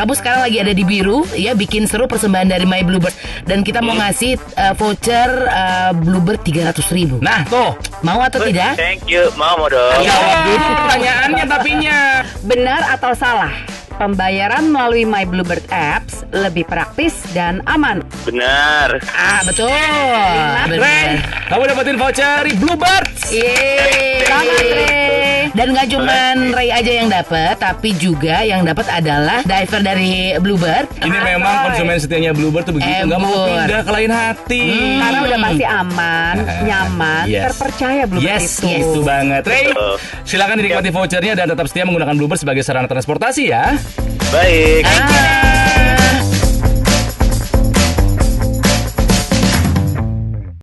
kamu sekarang lagi ada di biru, ya bikin seru persembahan dari My Bluebird. Dan kita mau ngasih voucher Bluebird 300.000. Nah tuh, Mau atau tidak? Thank you, mau dong. jawab dulu pertanyaannya tapinya. Benar atau salah? Pembayaran melalui My Bluebird Apps lebih praktis dan aman. Benar. Betul. Ray, kamu dapetin voucher dari Bluebird. Yeay. Selamat, Ray. Dan gak cuman Ray aja yang dapat, tapi juga yang dapat adalah diver dari Bluebird. Ini memang konsumen setianya Bluebird tuh begitu, nggak mau Embur. pindah ke lain hati. Karena udah pasti aman, nyaman, Yes. terpercaya Bluebird Yes, itu. itu banget. Ray, silakan dinikmati vouchernya dan tetap setia menggunakan Bluebird sebagai sarana transportasi ya. Baik. Ah.